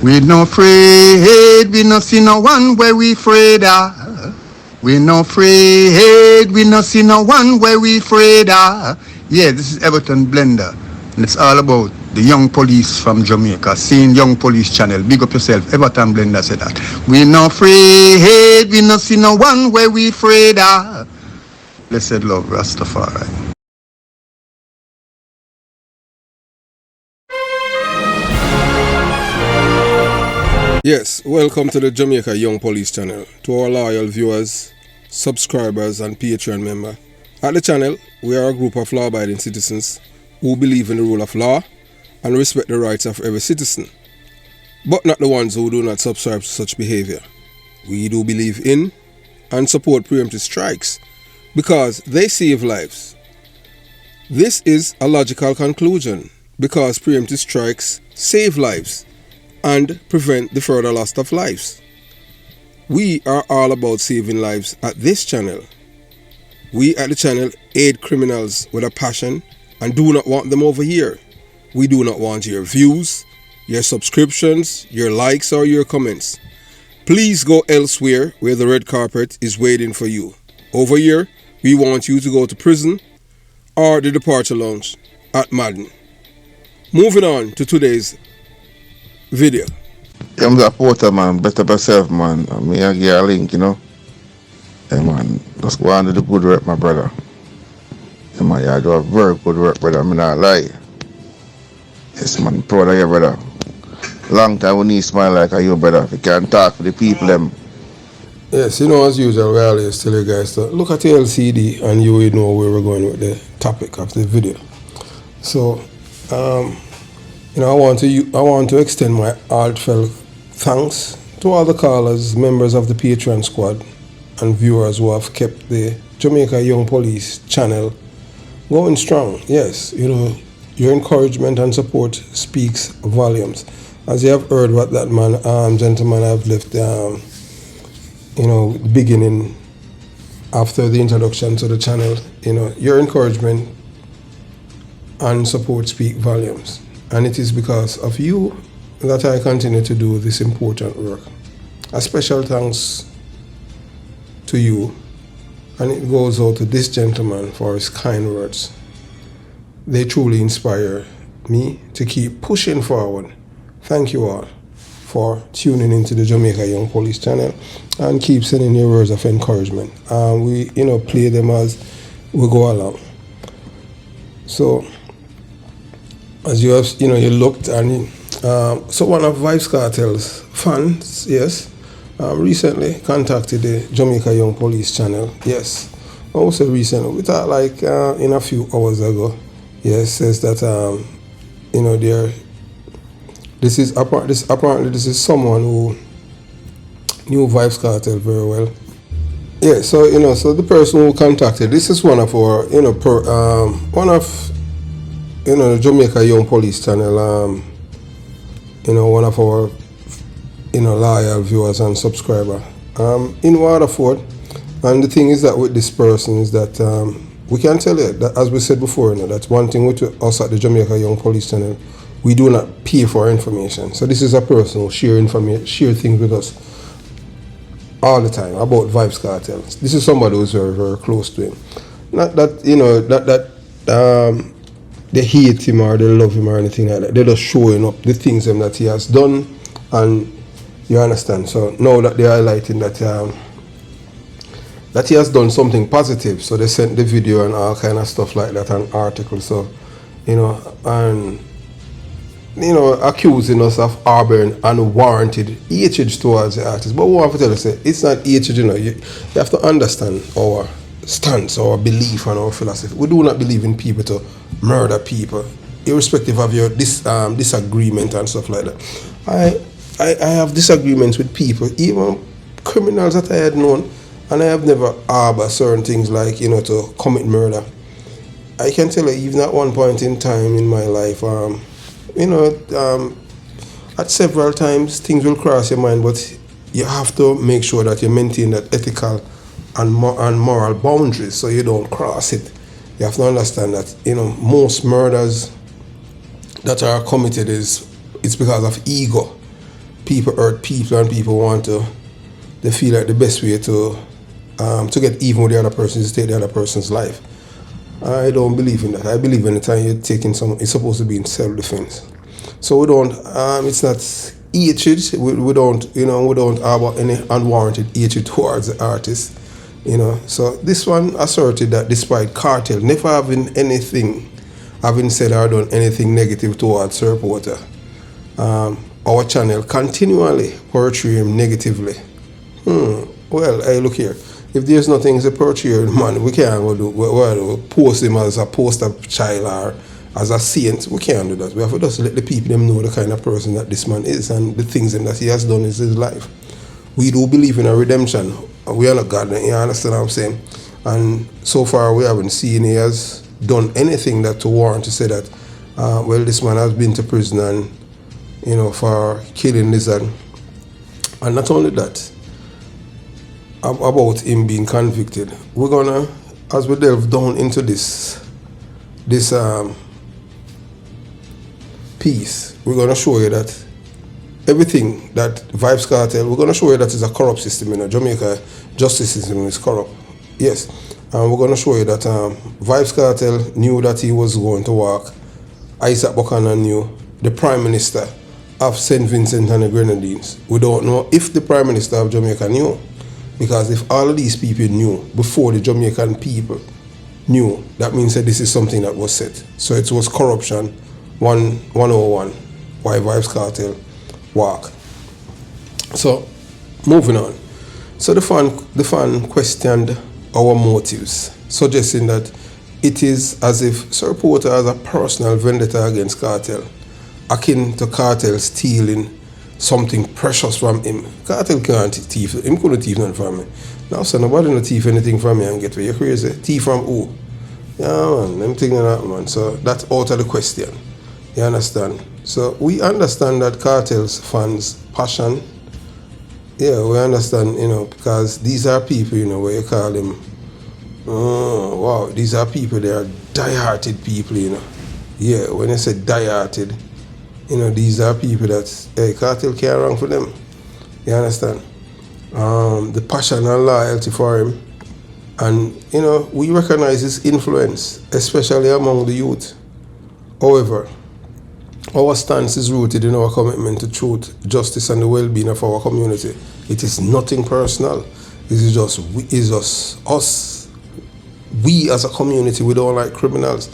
We no afraid, we no see no one where we afraid of. We no afraid, we no see no one where we afraid of. Yeah, this is Everton Blender, and it's all about the young police from Jamaica, seeing Young Police Channel. Big up yourself, Everton Blender said that. We no afraid, we no see no one where we afraid of. Blessed love, Rastafari. Yes, welcome to the Jamaica Young Police Channel. To our loyal viewers, subscribers and Patreon member. At the channel, we are a group of law-abiding citizens who believe in the rule of law and respect the rights of every citizen, but not the ones who do not subscribe to such behavior. We do believe in and support preemptive strikes because they save lives. This is a logical conclusion because preemptive strikes save lives and prevent the further loss of lives. We are all about saving lives at this channel. We at the channel aid criminals with a passion and do not want them over here. We do not want your views, your subscriptions, your likes or your comments. Please go elsewhere where the red carpet is waiting for you. Over here, we want you to go to prison or the departure lounge at Madden. Moving on to today's video. I'm the porter, man. Better myself, man. I mean, I get a link, you know. Hey, man. Just go on to the good work, my brother. Hey, man, you do a very good work, brother. I'm not lie. Yes, man. Proud of you, brother. Long time we need smile like you, brother. If you can't talk for the people, them. Yes, you know, as usual, we always tell you guys to look at the LCD and you will know where we're going with the topic of the video. So, you know, I want to extend my heartfelt thanks to all the callers, members of the Patreon squad, and viewers who have kept the Jamaica Young Police channel going strong. Yes, you know, your encouragement and support speaks volumes. As you have heard what that gentleman have left, you know, beginning after the introduction to the channel, you know, your encouragement and support speak volumes. And it is because of you that I continue to do this important work. A special thanks to you, and it goes out to this gentleman for his kind words. They truly inspire me to keep pushing forward. Thank you all for tuning into the Jamaica Young Police channel and keep sending your words of encouragement. We, you know, play them as we go along. So, as you have, you know, you looked and so one of Vybz Kartel's fans, yes, recently contacted the Jamaica Young Police channel. Yes, also recently, we thought like in a few hours ago. Yes, says that you know, apparently this is someone who knew Vybz Kartel very well. Yeah, so you know, so the person who contacted, this is one of our, you know, the Jamaica Young Police channel, you know, one of our, you know, loyal viewers and subscriber, in Waterford. And the thing is that with this person is that we can tell you that, as we said before, you know, that's one thing with us at the Jamaica Young Police channel, we do not pay for information. So this is a person who share things with us all the time about Vybz Kartel. This is somebody who's very, very close to him. Not that, you know, they hate him or they love him or anything like that. They're just showing up the things that he has done, and you understand. So now that they're highlighting that he has done something positive, so they sent the video and all kind of stuff like that, and articles. So, you know, and you know, accusing us of harboring unwarranted hatred towards the artist. But we want to tell us, it's not hatred, you know. You have to understand our stance, our belief, and our philosophy. We do not believe in people to murder people, irrespective of your disagreement and stuff like that. I have disagreements with people, even criminals that I had known, and I have never harbored certain things like, you know, to commit murder. I can tell you, even at one point in time in my life, you know, at several times things will cross your mind, but you have to make sure that you maintain that ethical and moral boundaries so you don't cross it. You have to understand that, you know, most murders that are committed it's because of ego. people hurt people and people want to, they feel like the best way to get even with the other person is to take the other person's life. I don't believe in that. I believe in the time you're taking someone, it's supposed to be in self-defense. So we don't, it's not hatred, we don't have any unwarranted hatred towards the artist, So this one asserted that despite Kartel never having said or done anything negative towards Sir Porter, our channel continually portray him negatively. Well, hey, look here. If there's nothing to portray, man, we can't go post him as a poster child or as a saint. We can't do that. We have to just let the people them know the kind of person that this man is and the things that he has done in his life. We do believe in a redemption. We are not God, you understand what I'm saying? And so far we haven't seen he has done anything that to warrant to say that, well, this man has been to prison and, for killing Lizard. And not only that, about him being convicted, we're gonna, as we delve down into this piece, we're gonna show you that everything that Vybz Kartel, we're gonna show you that it's a corrupt system. Jamaica justice system is corrupt. Yes, and we're gonna show you that Vybz Kartel knew that he was going to walk. Isaac Buchanan knew. The Prime Minister of St. Vincent and the Grenadines. We don't know if the Prime Minister of Jamaica knew. Because if all of these people knew before the Jamaican people knew, that means that this is something that was set. So it was corruption 101. Why Vybz Kartel walk. So moving on. So the fan questioned our motives, suggesting that it is as if Sir Porter has a personal vendetta against Kartel, akin to Kartel stealing something precious from him. Kartel can't thief. Him couldn't thief nothing from me. Now, so nobody no thief anything from me and get where you crazy. Thief from who? Yeah, man. Them thing that, man. So that's out of the question. You understand? So we understand that Kartel's fans' passion. Yeah, we understand, because these are people, where you call them, wow, these are people, they are die-hearted people, Yeah, when I say die-hearted, these are people that, hey, Kartel can't wrong for them. You understand? The passion and loyalty for him. And, we recognize his influence, especially among the youth. However, our stance is rooted in our commitment to truth, justice, and the well-being of our community. It is nothing personal. It is just us. We as a community, we don't like criminals.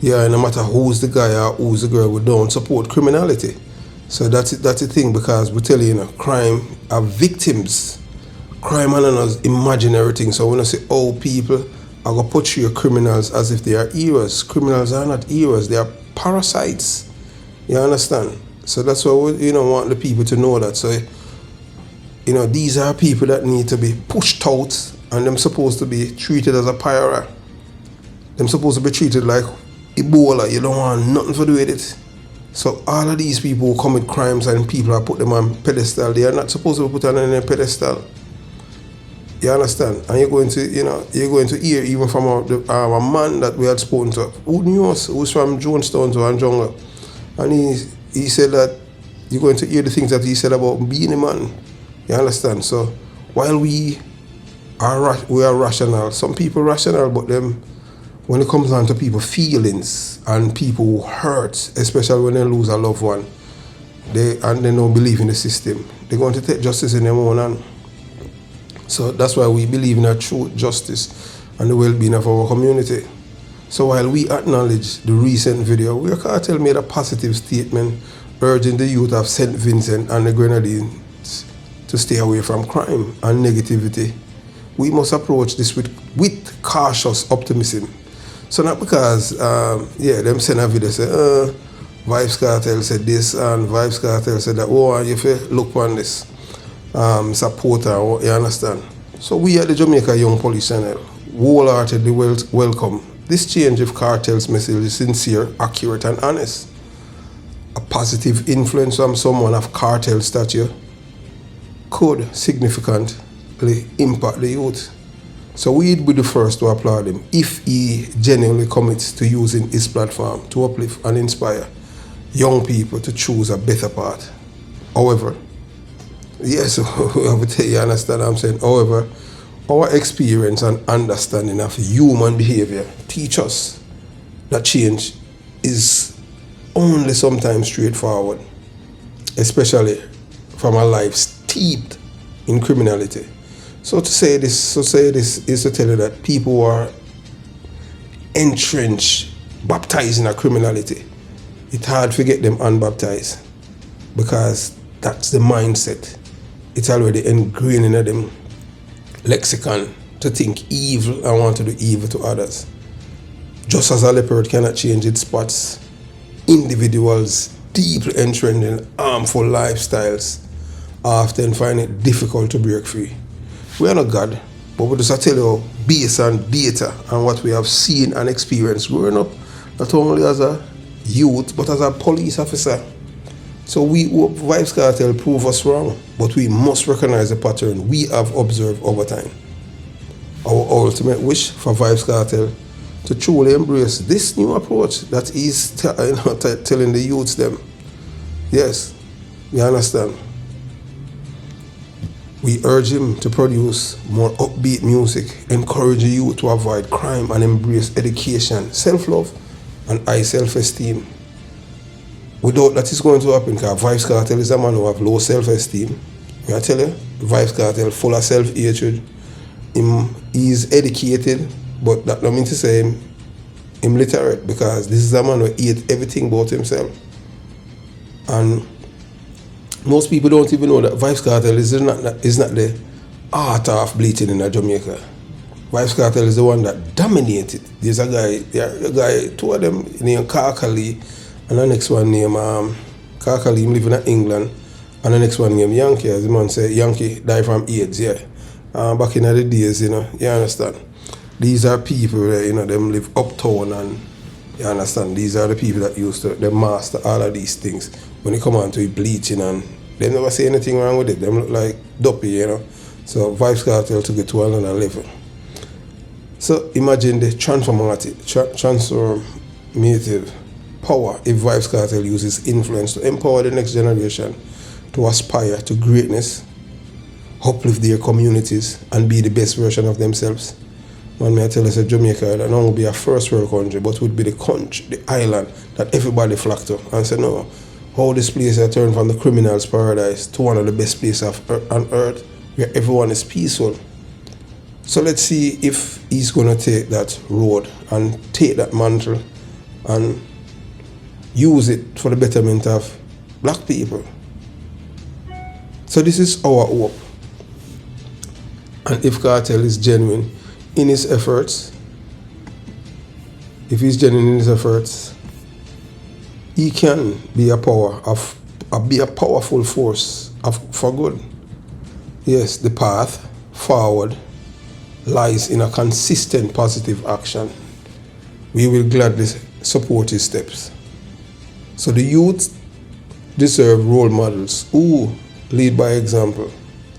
Yeah, no matter who's the guy or who's the girl, we don't support criminality. So that's the thing, because we tell you, crime are victims. Crime and us imagine everything. So when I say, oh, people are going to portray criminals as if they are heroes. Criminals are not heroes. They are parasites. You understand? So that's why we want the people to know that. So, these are people that need to be pushed out, and them supposed to be treated as a pirate. Them supposed to be treated like Ebola. You don't want nothing to do with it. So all of these people who commit crimes and people are put them on pedestal, they are not supposed to be put on any pedestal. You understand? And you're going to hear even from our man that we had spoken to, who knew us, who's from Jonestown to Anjonga. And he said that you're going to hear the things that he said about being a man. You understand? So while we are rational, some people rational, but them, when it comes down to people's feelings and people who hurt, especially when they lose a loved one, they don't believe in the system. They're going to take justice in their own hand. So that's why we believe in our truth, justice, and the well-being of our community. So while we acknowledge the recent video where Kartel made a positive statement urging the youth of St. Vincent and the Grenadines to stay away from crime and negativity, we must approach this with cautious optimism. So not because, them send a video say, Vybz Kartel said this and Vybz Kartel said that, oh, you feel look on this supporter, you understand? So we at the Jamaica Young Police Channel wholeheartedly welcome this change if Kartel's message is sincere, accurate, and honest. A positive influence from someone of Kartel stature could significantly impact the youth. So we'd be the first to applaud him if he genuinely commits to using his platform to uplift and inspire young people to choose a better path. However, Yes, you understand what I'm saying. However, our experience and understanding of human behavior teach us that change is only sometimes straightforward, especially from a life steeped in criminality. So to say this is to tell you that people who are entrenched, baptized in a criminality, it's hard to get them unbaptized because that's the mindset. It's already ingrained in them lexicon to think evil and want to do evil to others. Just as a leopard cannot change its spots, individuals deeply entrenched in harmful lifestyles often find it difficult to break free. We are not God, but we just tell you based on data and what we have seen and experienced growing up, not only as a youth, but as a police officer. So we hope Vybz Kartel prove us wrong, but we must recognize the pattern we have observed over time. Our ultimate wish for Vybz Kartel to truly embrace this new approach that he's telling the youths them. Yes, you understand. We urge him to produce more upbeat music, encourage the youth to avoid crime and embrace education, self-love, and high self-esteem. Without that is going to happen, because Vybz Kartel is a man who have low self-esteem. I tell you, Vybz Kartel full of self-hatred. He's educated, but that don't mean to say him literate, because this is a man who hate everything about himself. And most people don't even know that Vybz Kartel is not the art of bleaching in Jamaica. Vybz Kartel is the one that dominated. There's a guy, two of them named Kartel, and the next one named Kartel, him living in England, and the next one named Yankee. As the man say, Yankee died from AIDS, yeah. Back in the days, you understand. These are people that, them live uptown, and you understand, these are the people that used to, they master all of these things. When it come on to bleaching, and they never say anything wrong with it. Them look like dopey, So Vybz Kartel took it to another level. So imagine the transformative power if Vybz Kartel uses influence to empower the next generation to aspire to greatness, uplift their communities, and be the best version of themselves. Man, may I tell us that Jamaica not only be a first world country, but would be the country, the island that everybody flock to and say, no, how this place has turned from the criminal's paradise to one of the best places on earth where everyone is peaceful. So let's see if he's going to take that road and take that mantle and use it for the betterment of black people. So this is our hope. And if Kartel is genuine in his efforts, he can be a powerful force for good. Yes, the path forward lies in a consistent positive action. We will gladly support his steps. So the youth deserve role models who lead by example,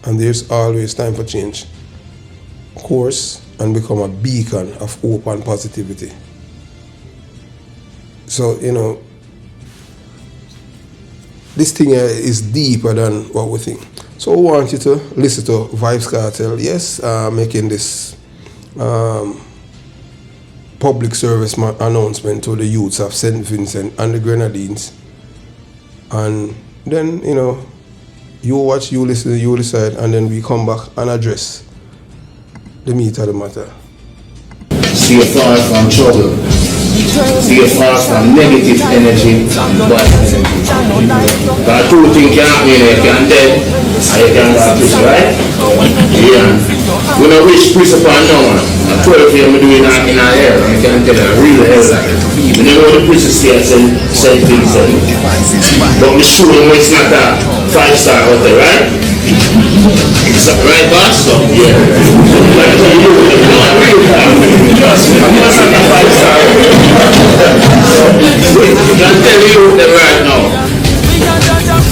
and there's always time for change. Course and become a beacon of hope and positivity. So, this thing is deeper than what we think. So I want you to listen to Vybz Kartel, yes, making this public service announcement to the youths of St. Vincent and the Grenadines. And then, you watch, you listen, you decide, and then we come back and address the meat of the matter. Stay far from trouble. Stay far from negative energy and bad energy. Because two things can happen, you can dead and you can go to prison, right? Yeah. We don't wish prison upon no one. I 12 years we do it in our hair, and you can tell a real hell like it. We know the prison stays in St. Vincent. But we sure it's not a 5-star hotel, right? Is that right, boss? Yeah. I can tell you that right now.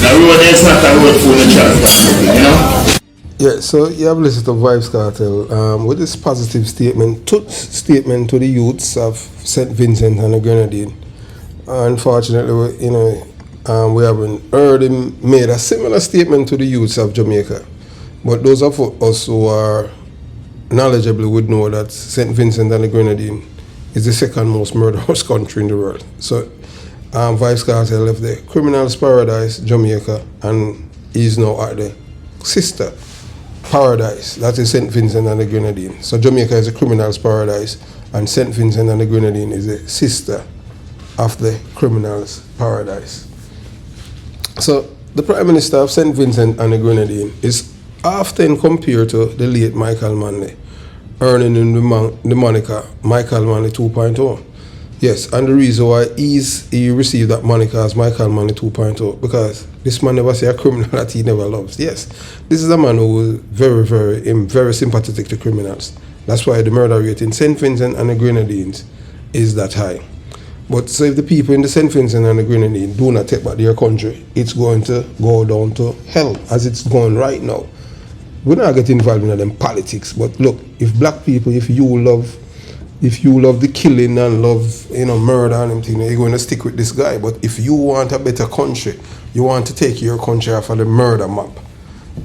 The road is not a road full of traffic, Yeah, so you have listened to Vybz Kartel with this positive statement to the youths of St. Vincent and the Grenadine. Unfortunately, We haven't heard him made a similar statement to the youths of Jamaica. But those of us who are knowledgeable would know that St. Vincent and the Grenadines is the second most murderous country in the world. So Vybz Kartel left the criminal's paradise, Jamaica, and is now at the sister paradise, that is St. Vincent and the Grenadines. So Jamaica is a criminal's paradise, and St. Vincent and the Grenadines is the sister of the criminal's paradise. So the Prime Minister of St. Vincent and the Grenadines is often compared to the late Michael Manley, earning him the moniker Michael Manley 2.0. Yes, and the reason why he received that moniker as Michael Manley 2.0, because this man never say a criminal that he never loves. Yes, this is a man who is very sympathetic to criminals. That's why the murder rate in St. Vincent and the Grenadines is that high. But so if the people in the St. Vincent and the Grenadines do not take back their country, it's going to go down to hell as it's going right now. We're not getting involved in them politics, but look, if black people, if you love the killing and love, murder and everything, you're going to stick with this guy. But if you want a better country, you want to take your country off of the murder map,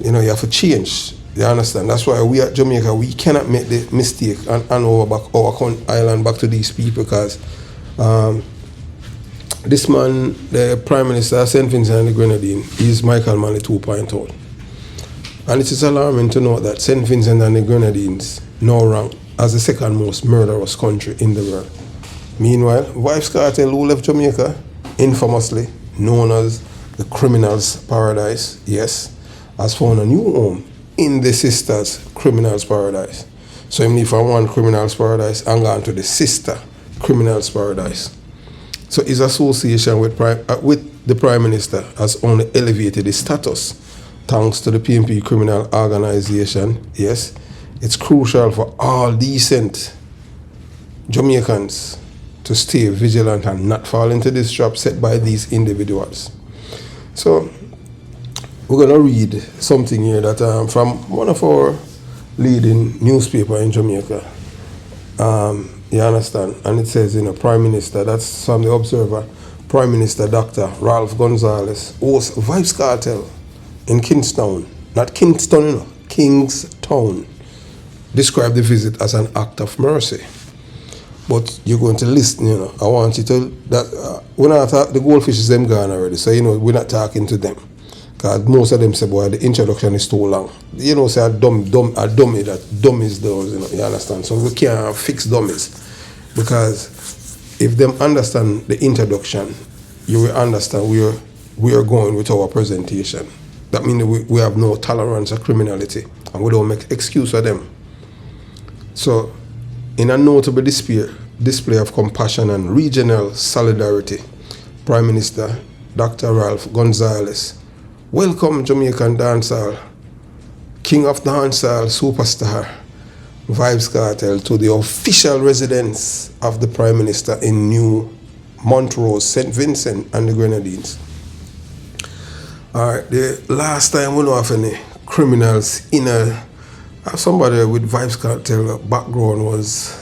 you have to change. You understand? That's why we at Jamaica, we cannot make the mistake and hand over our island back to these people, because this man, the Prime Minister of St. Vincent and the Grenadines, is Michael Manley 2.0. And it is alarming to note that St. Vincent and the Grenadines now rank as the second most murderous country in the world. Meanwhile, Vybz Kartel, who left Jamaica, infamously known as the criminal's paradise, yes, has found a new home in the sister's criminal's paradise. So even if I want criminal's paradise, I'm going to the sister criminal's paradise. So his association with the Prime Minister has only elevated his status thanks to the PNP criminal organization. Yes, it's crucial for all decent Jamaicans to stay vigilant and not fall into this trap set by these individuals. So we're going to read something here that from one of our leading newspaper in Jamaica. You understand? And it says, Prime Minister, that's from the Observer, Prime Minister Dr. Ralph Gonzalez hosts Vybz Kartel in Kingstown, not Kingston, Kingstown, described the visit as an act of mercy. But you're going to listen, I want you to, we're not talking, the goldfishes them gone already, so we're not talking to them. Because most of them say, boy, the introduction is too long. Say a dummy that dummies those, you understand? So we can't fix dummies. Because if them understand the introduction, you will understand where we are going with our presentation. That means we have no tolerance of criminality, and we don't make excuse for them. So, in a notable display of compassion and regional solidarity, Prime Minister Dr. Ralph Gonzalez welcome Jamaican dancehall, king of dancehall superstar Vybz Kartel to the official residence of the Prime Minister in New Montrose, St. Vincent and the Grenadines. Alright, the last time we know of any criminals somebody with Vybz Kartel background was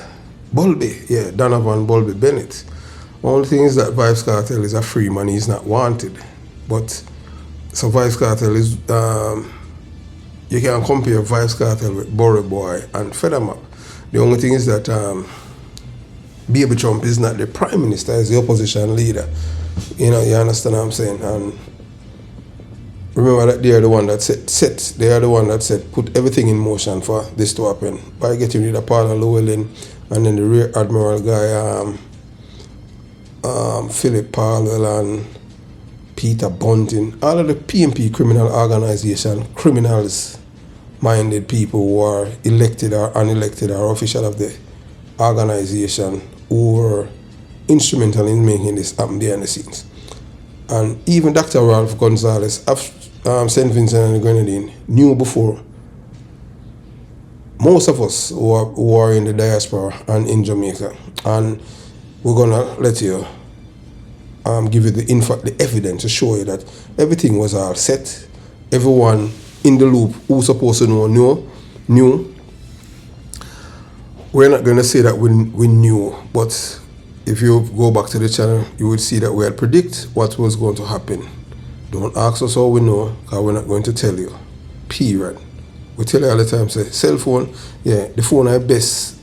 Bulby, Donovan Bulby Bennett. Only thing is that Vybz Kartel is a free man, he's not wanted. But so Vybz Kartel is, you can compare Vybz Kartel with Burry Boy and Feathermap. The only thing is that Baby Trump is not the Prime Minister, he's the opposition leader. You understand what I'm saying? And remember that they are the one that said put everything in motion for this to happen by getting rid of Paul Llewellyn and then the Rear Admiral guy, Philip Parwell and Peter Bunting, all of the PNP criminal organization, criminals-minded people who are elected or unelected or official of the organization who were instrumental in making this happen behind the scenes. And even Dr. Ralph Gonzalez of St. Vincent and the Grenadines knew before most of us who are in the diaspora and in Jamaica. And we're going to let you give you the evidence to show you that everything was all set. Everyone in the loop who's supposed to know knew. We're not going to say that we knew, but if you go back to the channel, you would see that we had predict what was going to happen. Don't ask us how we know, because we're not going to tell you. Period. We tell you all the time, say, cell phone, yeah, the phone I best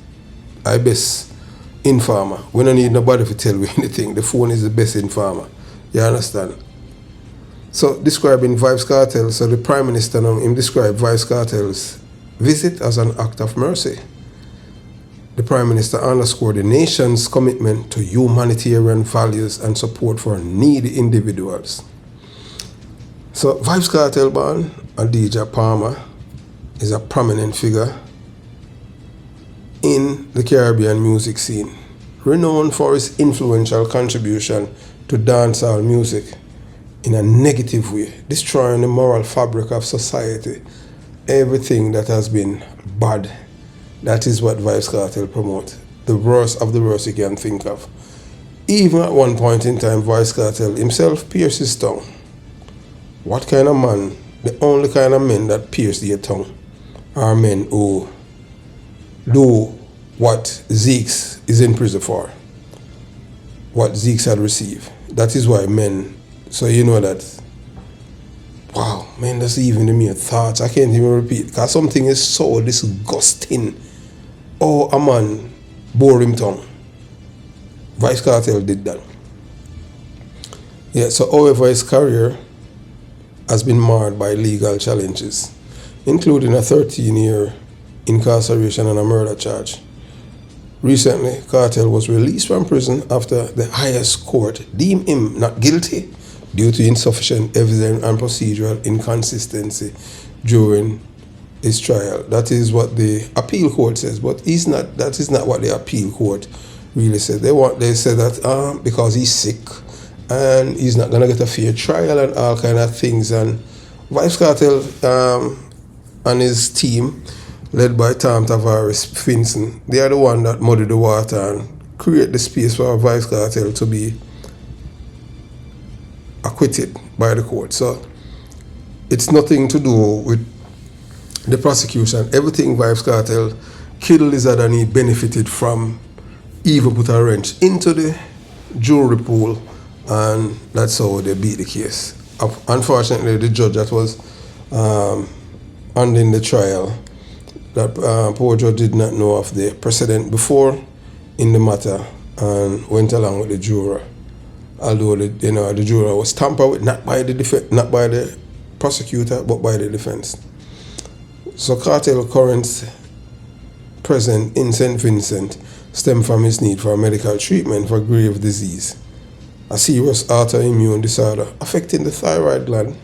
informer. We don't need nobody to tell you anything. The phone is the best informer. You understand? So, describing Vybz Kartel, so the Prime Minister now, him described Vybz Kartel's visit as an act of mercy. The Prime Minister underscored the nation's commitment to humanitarian values and support for needy individuals. So, Vybz Kartel born Adidja Palmer is a prominent figure in the Caribbean music scene, renowned for his influential contribution to dancehall music in a negative way, destroying the moral fabric of society. Everything that has been bad, that is what Vybz Kartel promote. The worst of the worst you can think of. Even at one point in time, Vybz Kartel himself pierced his tongue. What kind of man? The only kind of men that pierce their tongue are men who do what Zeeks is in prison for. What Zeeks had received. That is why men, so you know that, wow, man, that's even the mere thoughts. I can't even repeat, because something is so disgusting. Oh, a man bore him tongue. Vybz Kartel did that. Yeah, so however his career has been marred by legal challenges, including a 13-year incarceration and a murder charge. Recently, Kartel was released from prison after the highest court deemed him not guilty due to insufficient evidence and procedural inconsistency during his trial. That is what the appeal court says, but that is not what the appeal court really said. They said that because he's sick and he's not gonna get a fair trial and all kind of things. And Vybz Kartel and his team, led by Tom Tavares, Vincent, they are the one that muddy the water and create the space for Vybz Kartel to be acquitted by the court. So it's nothing to do with the prosecution. Everything Vybz Kartel, Kid Lizard and he benefited from, even put a wrench into the jury pool, and that's how they beat the case. Unfortunately, the judge that was ending the trial, that poor judge did not know of the precedent before in the matter and went along with the juror. Although the juror was tampered with, not by the prosecutor, but by the defense. So Kartel current present in St. Vincent stem from his need for medical treatment for grave disease, a serious autoimmune disorder affecting the thyroid gland,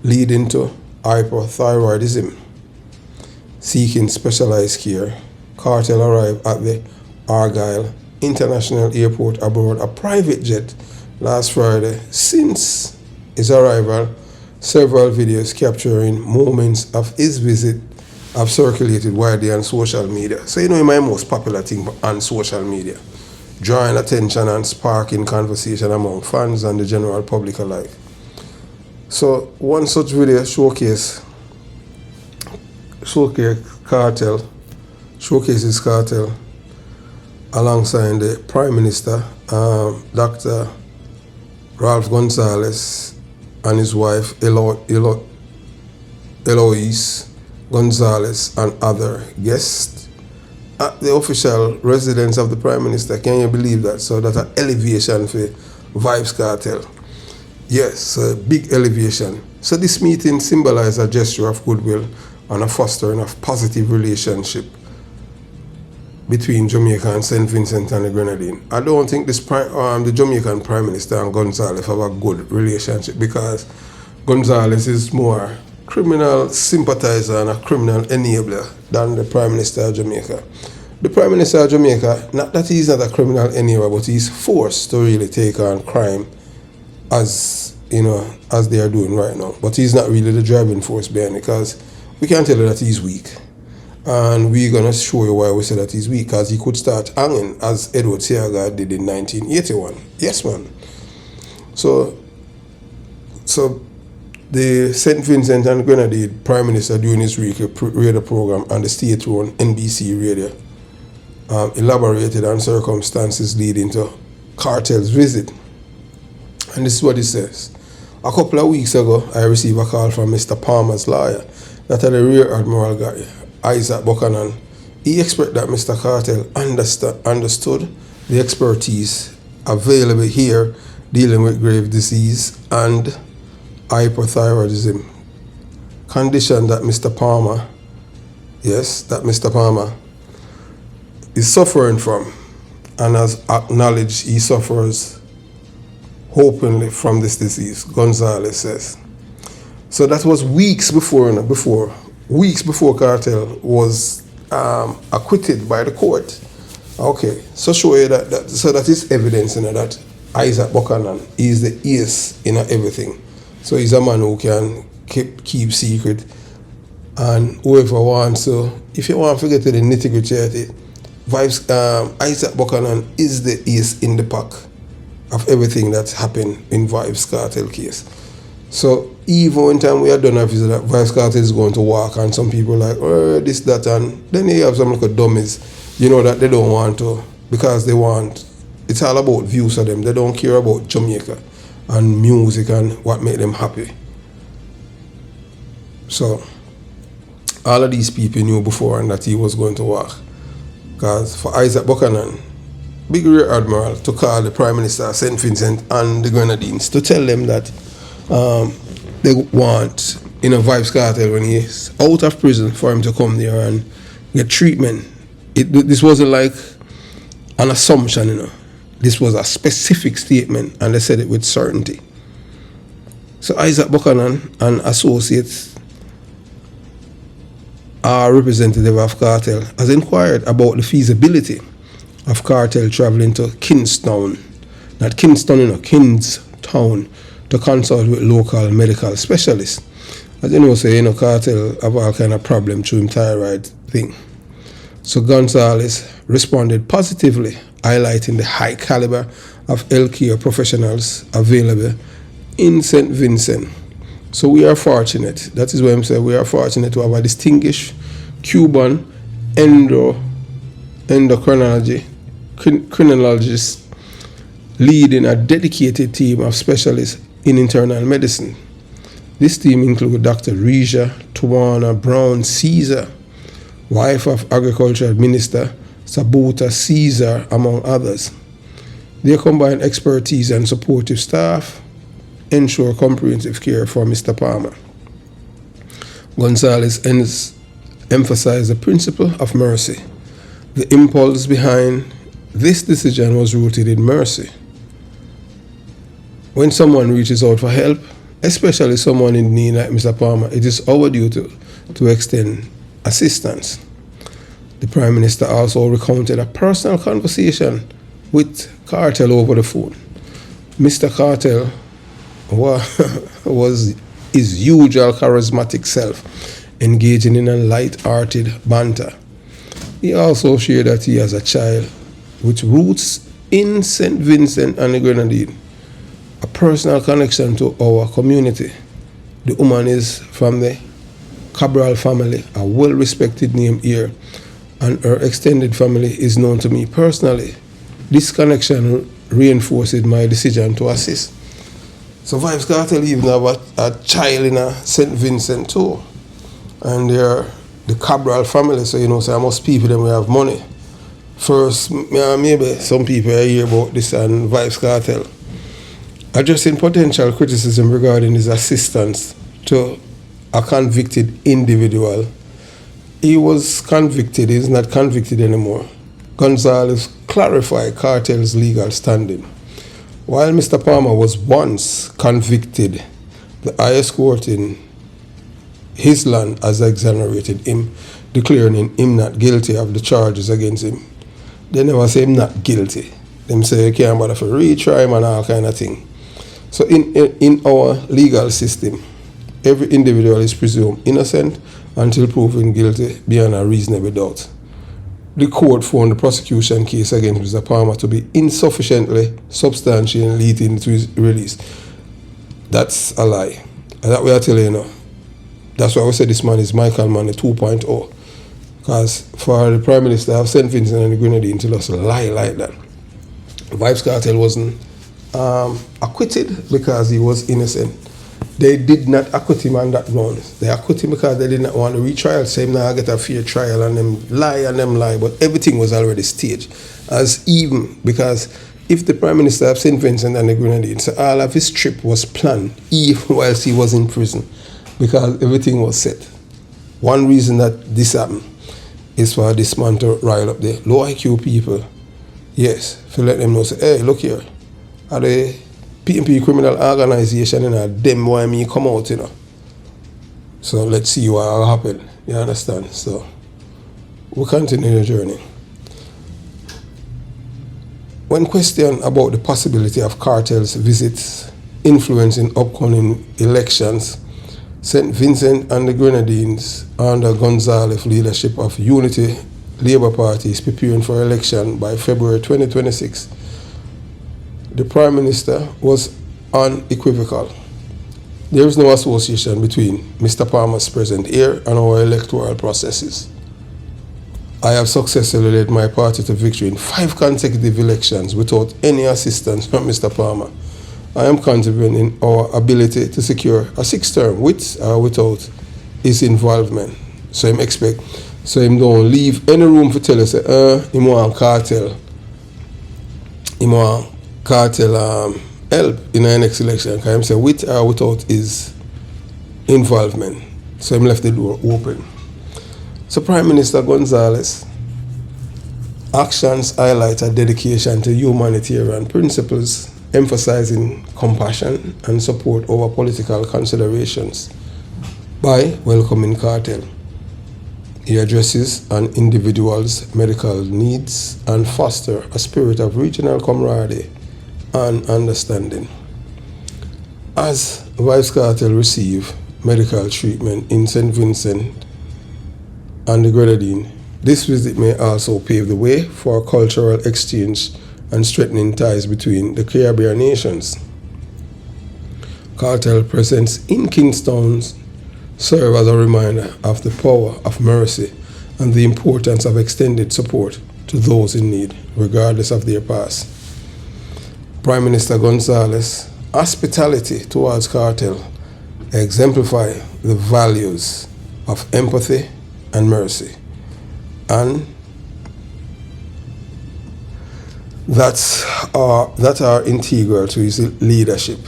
leading to hypothyroidism. Seeking specialized care, Kartel arrived at the Argyle International Airport aboard a private jet last Friday. Since his arrival, several videos capturing moments of his visit have circulated widely on social media. So my most popular thing on social media, drawing attention and sparking conversation among fans and the general public alike. So one such video showcases Kartel alongside the Prime Minister, Dr. Ralph Gonzalez, and his wife Eloise Gonzalez, and other guests at the official residence of the Prime Minister. Can you believe that? So that's an elevation for Vybz Kartel. Yes, a big elevation. So this meeting symbolized a gesture of goodwill and a fostering of positive relationship between Jamaica and St. Vincent and the Grenadines. I don't think the Jamaican Prime Minister and Gonzalez have a good relationship, because Gonzalez is more criminal sympathizer and a criminal enabler than the Prime Minister of Jamaica. The Prime Minister of Jamaica, not that he's not a criminal enabler, but he's forced to really take on crime as they are doing right now. But he's not really the driving force behind it, because we can't tell you that he's weak. And we're going to show you why we say that he's weak, because he could start hanging as Edward Seaga did in 1981. Yes, man. So the St. Vincent and Grenadine Prime Minister during his radio program on the state-run NBC radio elaborated on circumstances leading to Kartel's visit. And this is what he says. A couple of weeks ago, I received a call from Mr. Palmer's lawyer, that the Rear Admiral guy, Isaac Buchanan. He expressed that Mr. Kartel understood the expertise available here dealing with grave disease and hypothyroidism, condition that Mr. Palmer is suffering from, and has acknowledged he suffers openly from this disease, Gonzalez says. So that was weeks before Kartel was acquitted by the court. Okay, so show you that is evidence, that Isaac Buchanan is the ace in everything. So he's a man who can keep secret, and whoever wants to, if you want to get to the nitty-gritty of it, Isaac Buchanan is the ace in the pack of everything that's happened in Vybz Kartel case. So even when time we had done a visit that Vybz Kartel is going to walk, and some people like, oh, this, that, and then you have some like dummies, that they don't want to, because it's all about views of them. They don't care about Jamaica and music and what make them happy. So all of these people knew before and that he was going to walk. Because for Isaac Buchanan, Big Rear Admiral, to call the Prime Minister, St. Vincent and the Grenadines to tell them that they want Vybz Kartel, when he's out of prison, for him to come there and get treatment. This wasn't like an assumption, This was a specific statement, and they said it with certainty. So Isaac Buchanan and associates, our representative of Kartel, has inquired about the feasibility of Kartel traveling to Kingstown, not Kingston, Kingstown, to consult with local medical specialists. As you know, Kartel have all kind of problem through him thyroid thing. So Gonzalez responded positively, highlighting the high caliber of healthcare professionals available in St. Vincent. So we are fortunate. That is why I'm saying we are fortunate to have a distinguished Cuban endocrinologist leading a dedicated team of specialists in internal medicine. This team includes Dr. Regia Tawana Brown Caesar, wife of Agriculture Minister Sabota Caesar, among others. Their combined expertise and supportive staff ensure comprehensive care for Mr. Palmer. Gonzalez emphasized the principle of mercy. The impulse behind this decision was rooted in mercy. When someone reaches out for help, especially someone in need like Mr. Palmer, it is our duty to extend assistance. The Prime Minister also recounted a personal conversation with Kartel over the phone. Mr. Kartel was his usual charismatic self, engaging in a light-hearted banter. He also shared that he has a child with roots in St. Vincent and the Grenadines, a personal connection to our community. The woman is from the Cabral family, a well-respected name here, and her extended family is known to me personally. This connection reinforced my decision to assist. So Vybz Kartel even have a child in a St. Vincent too. And they're the Cabral family, so most people them will have money. First, maybe some people hear about this and Vybz Kartel addressing potential criticism regarding his assistance to a convicted individual. He was convicted, he's not convicted anymore. Gonzalez clarified Kartel's legal standing. While Mr. Palmer was once convicted, the highest court in his land has exonerated him, declaring him not guilty of the charges against him. They never say him not guilty. Them say you can't bother for retry him and all kind of thing. So in our legal system, every individual is presumed innocent until proven guilty beyond a reasonable doubt. The court found the prosecution case against Mr. Palmer to be insufficiently substantial leading to his release. That's a lie. And that way I tell you, that's why I say this man is Michael Manley 2.0. Because for the Prime Minister of St. Vincent and the Grenadines to just lie like that. Vybz Kartel wasn't acquitted because he was innocent. They did not acquit him on that grounds. They acquit him because they did not want a retrial. So him now get a fair trial and them lie. But everything was already staged. As even because if the Prime Minister of St. Vincent and the Grenadines, so all of his trip was planned even whilst he was in prison because everything was set. One reason that this happened is for this man to rile up the low IQ people. Yes, to let them know, say, hey, look here, are the PMP criminal organization, them why me come out, So let's see what will happen, you understand? So we'll continue the journey. When questioned about the possibility of Kartel's visits influencing upcoming elections, St. Vincent and the Grenadines, under Gonzalez leadership of Unity Labour Party, is preparing for election by February 2026. The Prime Minister was unequivocal. There is no association between Mr. Palmer's presence here and our electoral processes. I have successfully led my party to victory in 5 consecutive elections without any assistance from Mr. Palmer. I am confident in our ability to secure a 6th term with or without his involvement. So him don't leave any room for tell us, him want Kartel. Him want Kartel help in the next election. Because him say with or without his involvement. So him left the door open. So Prime Minister Gonzalez actions highlight a dedication to humanitarian principles, emphasizing compassion and support over political considerations by welcoming Kartel. He addresses an individual's medical needs and foster a spirit of regional camaraderie and understanding. As Vybz Kartel receive medical treatment in St. Vincent and the Grenadines, this visit may also pave the way for cultural exchange and strengthening ties between the Caribbean nations. Kartel presence in Kingston serve as a reminder of the power of mercy and the importance of extended support to those in need, regardless of their past. Prime Minister Gonzalez' hospitality towards Kartel exemplify the values of empathy and mercy, and that are integral to his leadership.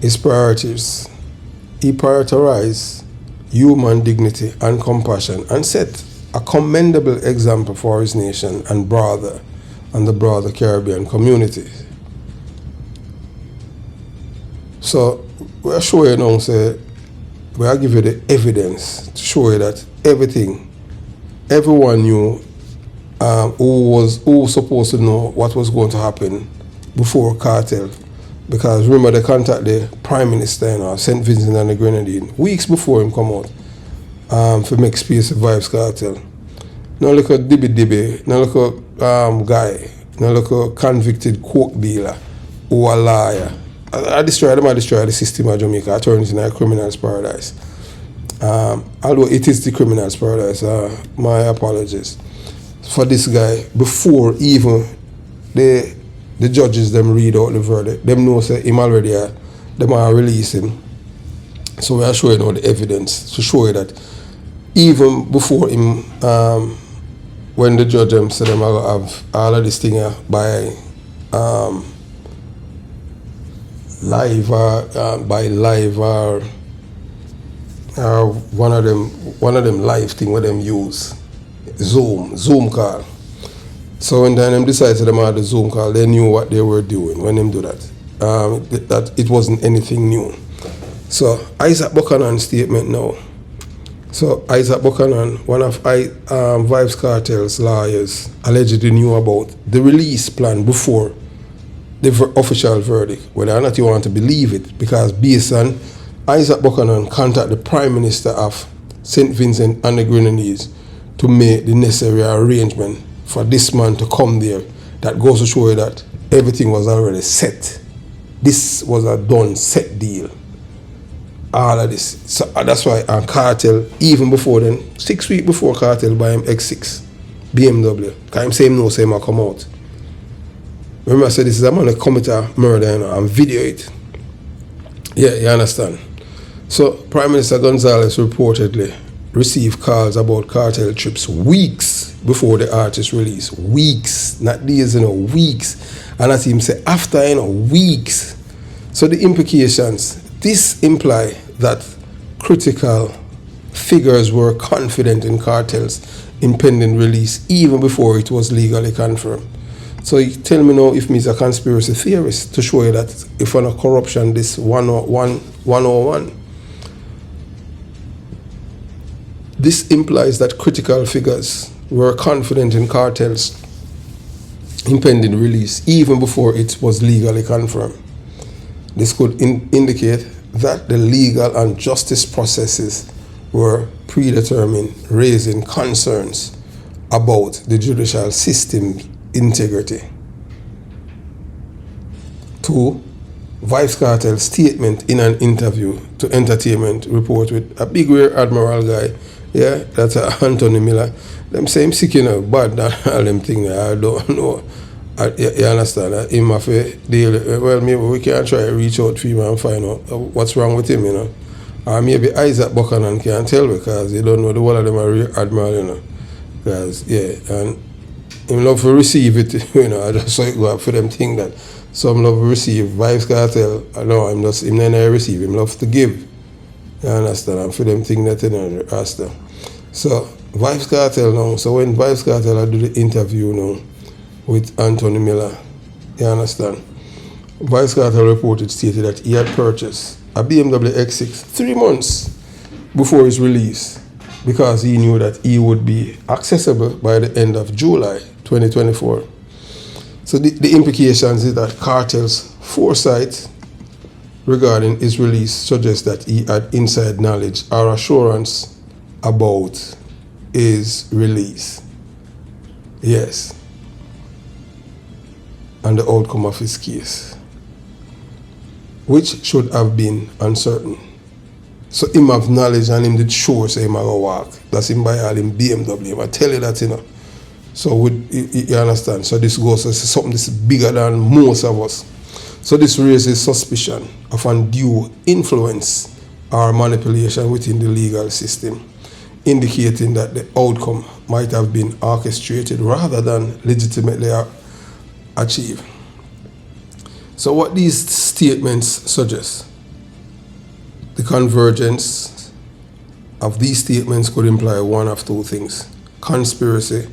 His priorities: he prioritized human dignity and compassion and set a commendable example for his nation and the broader Caribbean community. So we are showing now, say, we are giving you the evidence to show you that everyone knew who was supposed to know what was going to happen before Kartel. Because remember, they contacted the Prime Minister of St. Vincent and the Grenadines weeks before him come out to make space for Vybz Kartel. Now look at Dibby, now look at guy, now look at convicted coke dealer or a liar. I destroy the system of Jamaica. I turn it into a criminal's paradise. Although it is the criminal's paradise, my apologies for this guy. Before even the judges them read out the verdict, them know say him already them are releasing. So we are showing all the evidence to show you that even before him, when the judge said them have all of this thing by live or one of them live thing where them use Zoom call. So when them decided them had the Zoom call, they knew what they were doing when them do that. That it wasn't anything new. So Isaac Buchanan's statement now. So Isaac Buchanan, one of Vybz Kartel's lawyers, allegedly knew about the release plan before the official verdict, whether or not you want to believe it, because based on Isaac Buchanan contacted the Prime Minister of St. Vincent and the Grenadines to make the necessary arrangement for this man to come there. That goes to show you that everything was already set. This was a done set deal. All of this. So that's why Kartel, even before then, 6 weeks before Kartel buy him X6 BMW, because him say him no say him come out. Remember I said this is a man that commit a murder, you know, and video it. Yeah, you understand? So Prime Minister Gonzalez reportedly received calls about cartel trips weeks before the artist release. Weeks, not days, you know, weeks. And as him say, after, you know, weeks. So the implications, this imply that critical figures were confident in Kartel's impending release even before it was legally confirmed. So you tell me now if me's a conspiracy theorist to show you that if on a corruption this 101. This implies that critical figures were confident in Kartel's impending release even before it was legally confirmed. This could indicate that the legal and justice processes were predetermined, raising concerns about the judicial system integrity. 2. Vybz Kartel's statement in an interview to Entertainment Report with a big rear admiral guy, yeah, that's Anthony Miller. Them say him sick, you know, bad than all them things. I don't know. You understand? Him have a deal. Well, maybe we can try to reach out to him and find out what's wrong with him, you know. Or maybe Isaac Buchanan can tell because they don't know the whole of them are rear admiral, you know. Because, yeah, and him love to receive it, you know. I just saw it go up for them thing that some love to receive. Vybz Kartel, I know, him never receive. Him love to give. You understand? And for them thing that, you know, after. So, Vybz Kartel now, so when Vybz Kartel I do the interview now with Anthony Miller, you understand? Vybz Kartel reported stated that he had purchased a BMW X6 3 months before his release because he knew that he would be accessible by the end of July 2024. So the implications is that Kartel's foresight regarding his release suggests that he had inside knowledge or assurance about his release. Yes. And the outcome of his case, which should have been uncertain. So him have knowledge and him did show say him a go walk. That's him buy all him BMW. I tell you that, you know. So you understand? So this goes to something that's bigger than most of us. So this raises suspicion of undue influence or manipulation within the legal system, indicating that the outcome might have been orchestrated rather than legitimately achieved. So what these statements suggest, the convergence of these statements could imply one of two things: conspiracy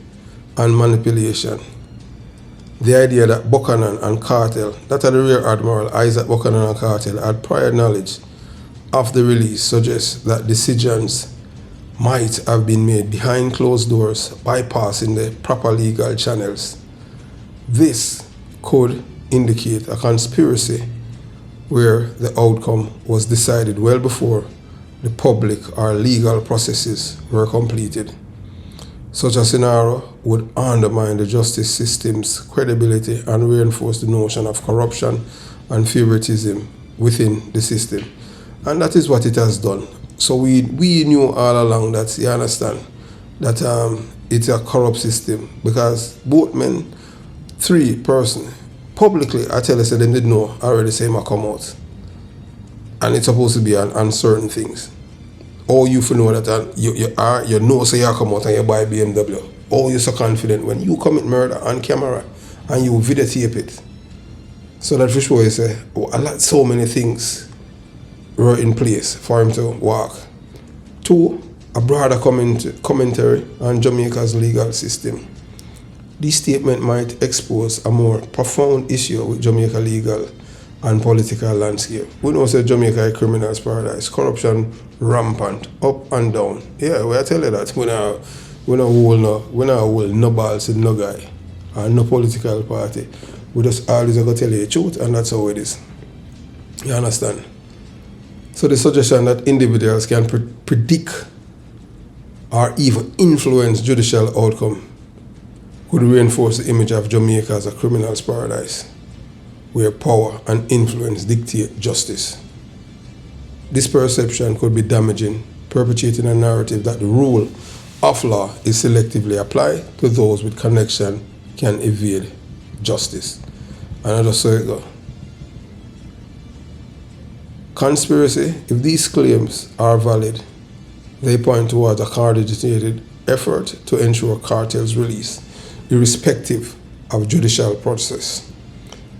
and manipulation. The idea that Buchanan and Kartel, that are the Rear Admiral Isaac Buchanan and Kartel, had prior knowledge of the release suggests that decisions might have been made behind closed doors, bypassing the proper legal channels. This could indicate a conspiracy where the outcome was decided well before the public or legal processes were completed. Such a scenario would undermine the justice system's credibility and reinforce the notion of corruption and favoritism within the system. And that is what it has done. So we knew all along that, you understand, that it's a corrupt system because both men, 3 persons, publicly, I tell you, say them didn't know already say I come out. And it's supposed to be on certain things. Or you for know that you know say you come out and you buy BMW. Or you're so confident when you commit murder on camera and you videotape it. So that for sure you say, so many things were in place for him to walk. 2, a broader commentary on Jamaica's legal system. This statement might expose a more profound issue with Jamaica legal and political landscape. We know say Jamaica is a criminal's paradise, corruption rampant, up and down. Yeah, we tell you that. We not hold no balls in no guy and no political party. We just always go tell you the truth, and that's how it is. You understand? So the suggestion that individuals can predict or even influence judicial outcome could reinforce the image of Jamaica as a criminal's paradise, where power and influence dictate justice. This perception could be damaging, perpetuating a narrative that the rule of law is selectively applied to those with connection can evade justice. And I just saw it go. Conspiracy, if these claims are valid, they point towards a coordinated effort to ensure Kartel's release, irrespective of judicial process.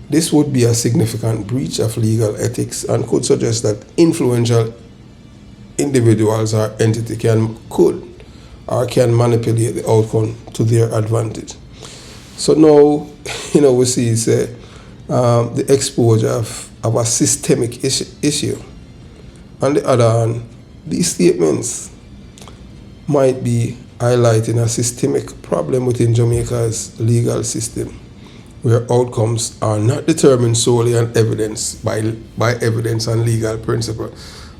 This would be a significant breach of legal ethics and could suggest that influential individuals or entity can manipulate the outcome to their advantage. So now, we see the exposure of a systemic issue. On the other hand, these statements might be highlighting a systemic problem within Jamaica's legal system, where outcomes are not determined solely on evidence, by evidence and legal principle,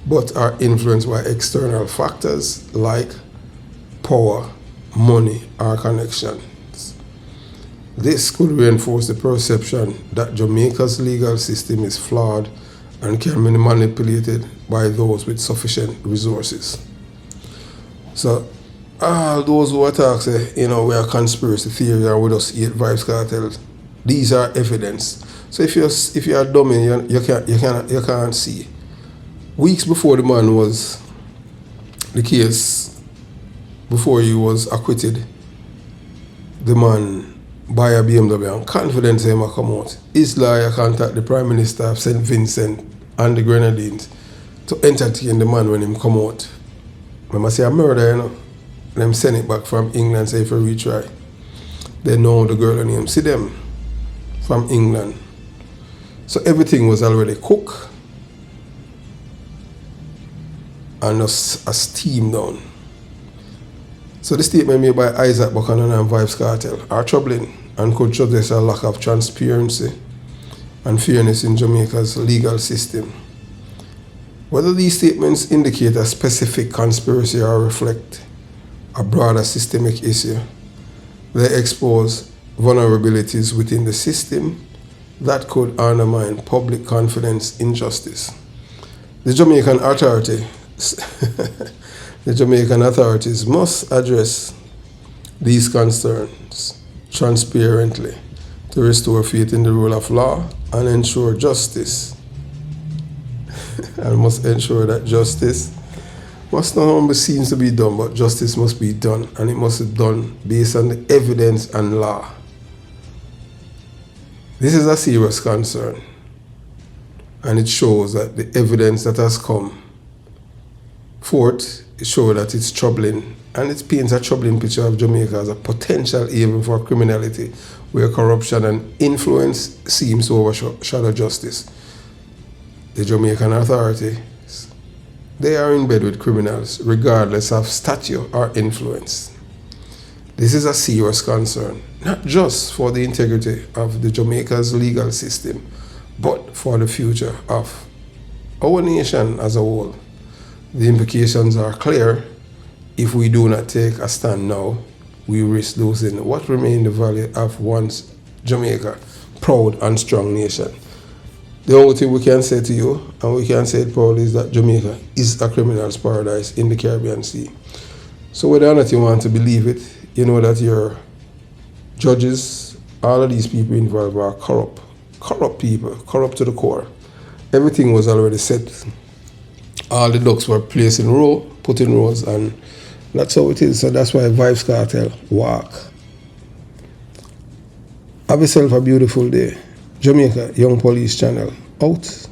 but are influenced by external factors like power, money, or connections. This could reinforce the perception that Jamaica's legal system is flawed and can be manipulated by those with sufficient resources. So, all those who attack say, we are conspiracy theory and we just eat Vybz Kartel, these are evidence. So if you're a dummy, you can't see. Weeks before the case, before he was acquitted, the man buy a BMW and confidence him to come out. His lawyer contact the Prime Minister of St. Vincent and the Grenadines to entertain the man when him come out. Remember say a murder, Them send it back from England, say for retry. They know the girl and him. See them from England. So everything was already cooked and a steam down. So the statement made by Isaac Buchanan and Vybz Kartel are troubling and could suggest a lack of transparency and fairness in Jamaica's legal system. Whether these statements indicate a specific conspiracy or reflect a broader systemic issue, they expose vulnerabilities within the system that could undermine public confidence in justice. The Jamaican authorities must address these concerns transparently to restore faith in the rule of law and ensure justice. And must ensure that justice must not only be seen to be done, but justice must be done, and it must be done based on the evidence and law. This is a serious concern, and it shows that the evidence that has come forth shows that it's troubling, and it paints a troubling picture of Jamaica as a potential haven for criminality, where corruption and influence seems to overshadow justice. The Jamaican authorities, they are in bed with criminals regardless of stature or influence. This is a serious concern, not just for the integrity of the Jamaica's legal system, but for the future of our nation as a whole. The implications are clear. If we do not take a stand now, we risk losing what remains the value of once Jamaica, proud and strong nation. The only thing we can say to you, and we can say it proudly, is that Jamaica is a criminal's paradise in the Caribbean Sea. So whether or not you want to believe it, you know that your judges, all of these people involved are corrupt people, corrupt to the core. Everything was already set. All the ducks were placed in row, put in rows, and that's how it is. So that's why Vybz Kartel walk. Have yourself a beautiful day. Jamaica Young Police Channel out.